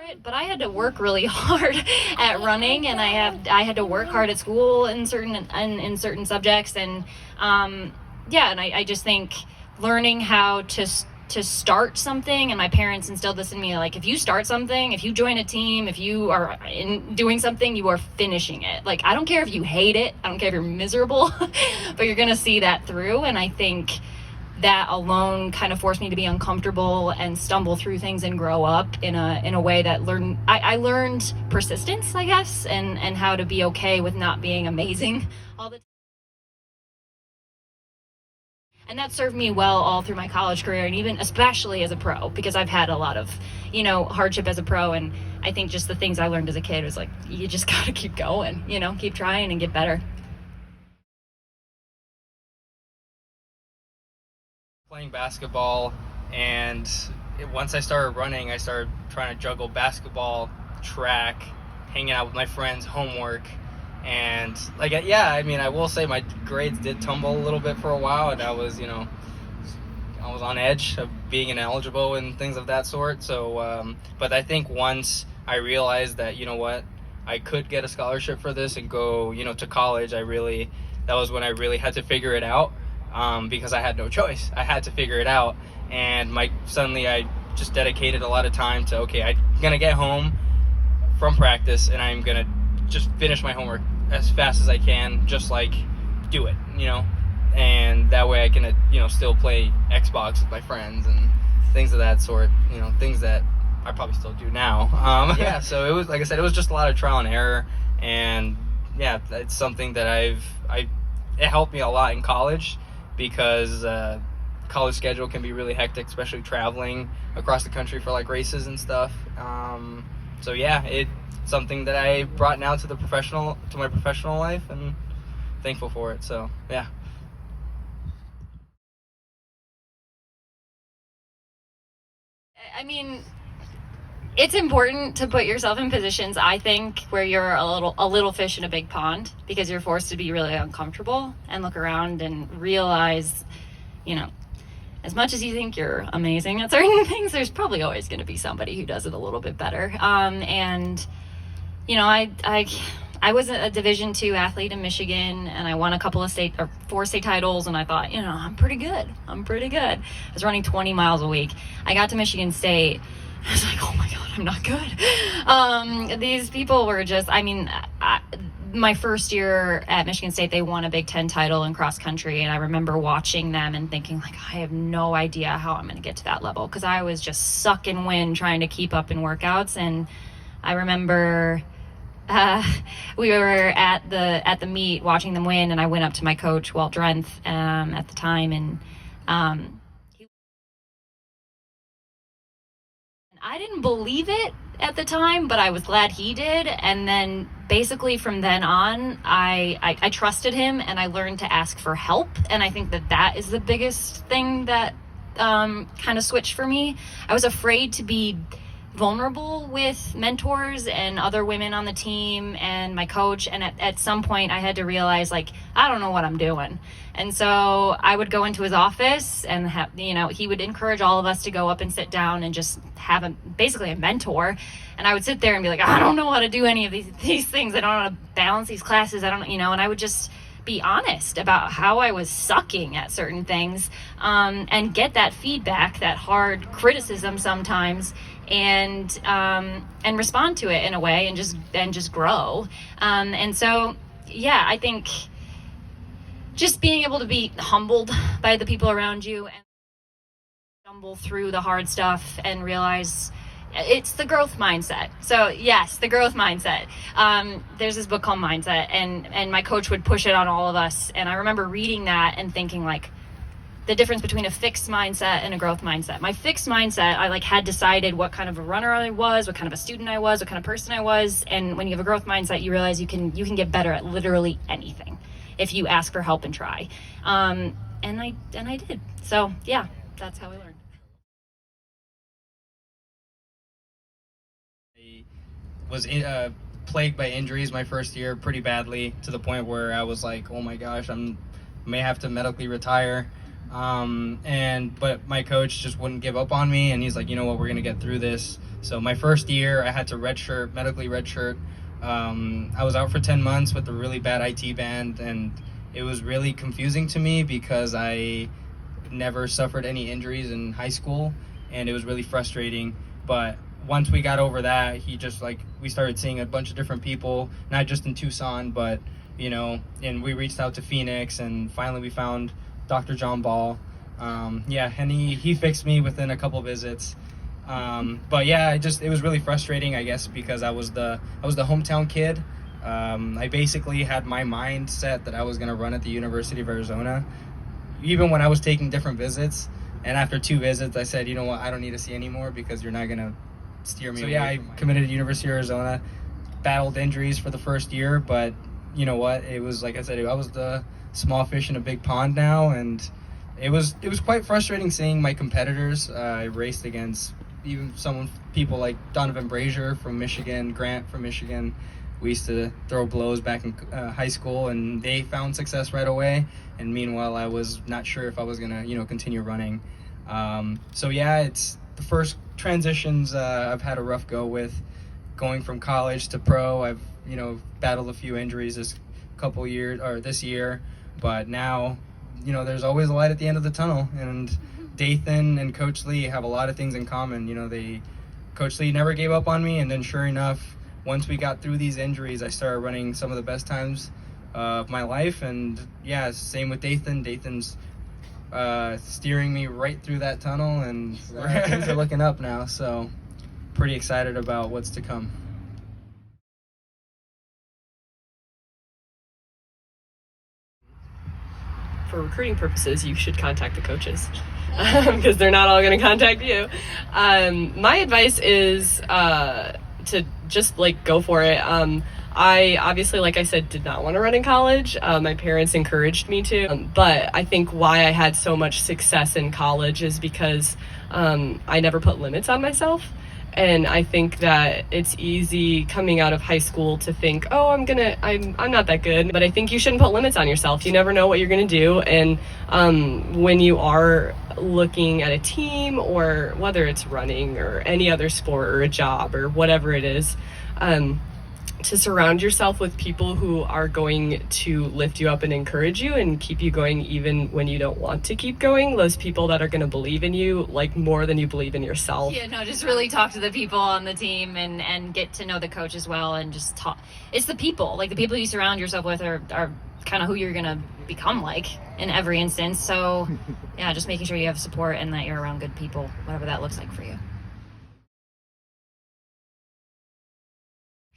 it, but I had to work really hard at running, and I had to work hard at school in certain subjects, and and I just think learning how to start something, and my parents instilled this in me, like, if you start something, if you join a team, if you are doing something, you are finishing it. Like, I don't care if you hate it, I don't care if you're miserable, but you're gonna see that through. And I think that alone kind of forced me to be uncomfortable and stumble through things and grow up in a way that I learned persistence, I guess, and how to be okay with not being amazing all the time. And that served me well all through my college career, and even especially as a pro, because I've had a lot of, hardship as a pro. And I think just the things I learned as a kid was like, you just got to keep going, keep trying and get better. Playing basketball, and once I started running, I started trying to juggle basketball, track, hanging out with my friends, homework, and I will say my grades did tumble a little bit for a while, and I was on edge of being ineligible and things of that sort. So, but I think once I realized that, I could get a scholarship for this and go, to college, that was when I really had to figure it out. Because I had no choice. I had to figure it out, and suddenly I just dedicated a lot of time to, okay, I'm gonna get home from practice and I'm gonna just finish my homework as fast as I can, just like do it, and that way I can, still play Xbox with my friends and things of that sort, things that I probably still do now. So it was, like I said, it was just a lot of trial and error, and it's something that it helped me a lot in college, because college schedule can be really hectic, especially traveling across the country for like races and stuff. It's something that I brought now to my professional life, and thankful for it. So yeah. I mean, it's important to put yourself in positions, I think, where you're a little fish in a big pond, because you're forced to be really uncomfortable and look around and realize, as much as you think you're amazing at certain things, there's probably always going to be somebody who does it a little bit better. I was a Division II athlete in Michigan, and I won a couple of 4 state titles, and I thought, I'm pretty good. I was running 20 miles a week. I got to Michigan State. I was like, oh my God, I'm not good. These people were just, my first year at Michigan State, they won a Big Ten title in cross country. And I remember watching them and thinking, like, I have no idea how I'm going to get to that level, because I was just sucking wind trying to keep up in workouts. And I remember we were at the meet watching them win, and I went up to my coach, Walt Drenth, at the time, and I didn't believe it at the time, but I was glad he did. And then basically from then on, I trusted him, and I learned to ask for help. And I think that is the biggest thing that kind of switched for me. I was afraid to be vulnerable with mentors and other women on the team and my coach, and at some point I had to realize, like, I don't know what I'm doing. And so I would go into his office, and he would encourage all of us to go up and sit down and just have basically a mentor. And I would sit there and be like, I don't know how to do any of these things. I don't know how to balance these classes. I don't, and I would just be honest about how I was sucking at certain things, and get that feedback, that hard criticism sometimes, and respond to it in a way, and just grow. And so, I think just being able to be humbled by the people around you and stumble through the hard stuff and realize it's the growth mindset. So yes, the growth mindset. There's this book called Mindset, and my coach would push it on all of us. And I remember reading that and thinking, like, the difference between a fixed mindset and a growth mindset. My fixed mindset, I had decided what kind of a runner I was, what kind of a student I was, what kind of person I was. And when you have a growth mindset, you realize you can get better at literally anything if you ask for help and try. And I did. So yeah, that's how I learned. Was plagued by injuries my first year pretty badly, to the point where I was like, oh my gosh, I may have to medically retire. But my coach just wouldn't give up on me, and he's like, you know what, we're gonna get through this. So my first year, I had to medically redshirt. I was out for 10 months with a really bad IT band, and it was really confusing to me because I never suffered any injuries in high school, and it was really frustrating. But once we got over that, we started seeing a bunch of different people, not just in Tucson, but, and we reached out to Phoenix, and finally we found Dr. John Ball. And he fixed me within a couple visits. But yeah, it was really frustrating, I guess, because I was the hometown kid. I basically had my mind set that I was going to run at the University of Arizona, even when I was taking different visits. And after 2 visits, I said, you know what, I don't need to see anymore because you're not going to steer me. So yeah, I committed to University of Arizona, battled injuries for the first year, but you know what, it was, like I said, I was the small fish in a big pond now, and it was quite frustrating seeing my competitors. I raced against even people like Donovan Brazier from Michigan, Grant from Michigan. We used to throw blows back in high school, and they found success right away. And meanwhile, I was not sure if I was gonna, continue running. So yeah, it's the first transitions I've had a rough go with, going from college to pro. I've battled a few injuries this year, but now there's always a light at the end of the tunnel, and Dathan and Coach Lee have a lot of things in common. Coach Lee never gave up on me, and then sure enough, once we got through these injuries, I started running some of the best times of my life. And yeah, same with Dathan. Dathan's steering me right through that tunnel, and things are looking up now, so pretty excited about what's to come. For recruiting purposes, you should contact the coaches because they're not all going to contact you. My advice is to just go for it. I obviously, like I said, did not want to run in college. My parents encouraged me to, but I think why I had so much success in college is because I never put limits on myself. And I think that it's easy coming out of high school to think, oh, I'm not that good. But I think you shouldn't put limits on yourself. You never know what you're going to do. And when you are looking at a team, or whether it's running or any other sport or a job or whatever it is, to surround yourself with people who are going to lift you up and encourage you and keep you going even when you don't want to keep going. Those people that are going to believe in you more than you believe in yourself. Yeah, no, just really talk to the people on the team and get to know the coach as well, and just talk. It's the people, the people you surround yourself with are kind of who you're going to become in every instance. So yeah, just making sure you have support and that you're around good people, whatever that looks like for you.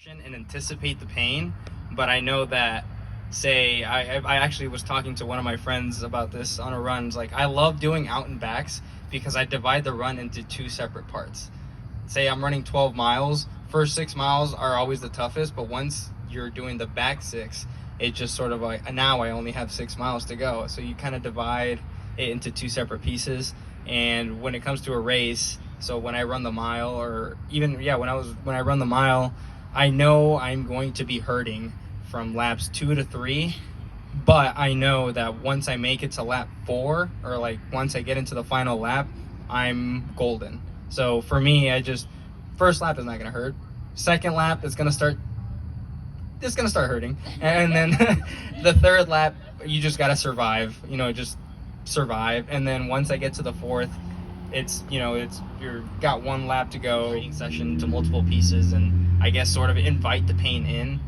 And anticipate the pain, but I know that, I actually was talking to one of my friends about this on a run. I love doing out and backs because I divide the run into 2 separate parts. Say I'm running 12 miles, first 6 miles are always the toughest, but once you're doing the back 6, it's just sort of now I only have 6 miles to go. So you kind of divide it into 2 separate pieces. And when it comes to a race, so when I run the mile, or even when I run the mile, I know I'm going to be hurting from laps 2 to 3, but I know that once I make it to lap 4, or once I get into the final lap, I'm golden. So for me, first lap is not going to hurt. Second lap, it's going to start hurting. And then the third lap, you just got to survive, just survive. And then once I get to the 4th, you're got 1 lap to go, training session to multiple pieces, and I guess sort of invite the pain in,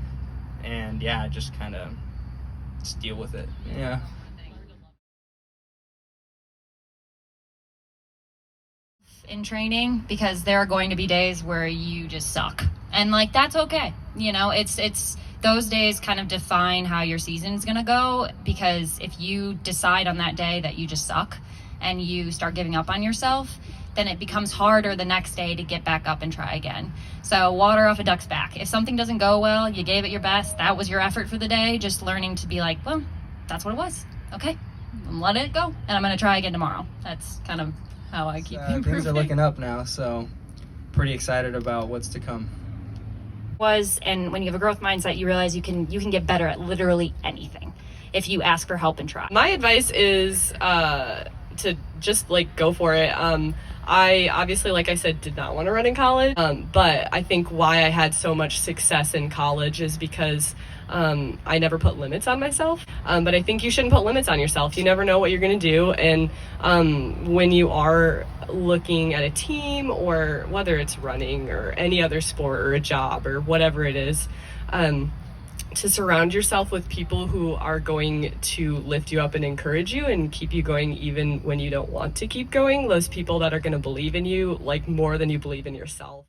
and yeah, just kind of just deal with it. Yeah. In training, because there are going to be days where you just suck, and that's okay. It's those days kind of define how your season's gonna go, because if you decide on that day that you just suck and you start giving up on yourself, then it becomes harder the next day to get back up and try again. So water off a duck's back. If something doesn't go well, you gave it your best, that was your effort for the day, just learning to be well, that's what it was. Okay, let it go, and I'm gonna try again tomorrow. That's kind of how I keep improving. Things are looking up now, so pretty excited about what's to come. And when you have a growth mindset, you realize you can get better at literally anything if you ask for help and try. My advice is to just go for it. I obviously, like I said, did not want to run in college, but I think why I had so much success in college is because I never put limits on myself. But I think you shouldn't put limits on yourself. You never know what you're going to do. And when you are looking at a team, or whether it's running or any other sport or a job or whatever it is, to surround yourself with people who are going to lift you up and encourage you and keep you going even when you don't want to keep going. Those people that are going to believe in you like more than you believe in yourself.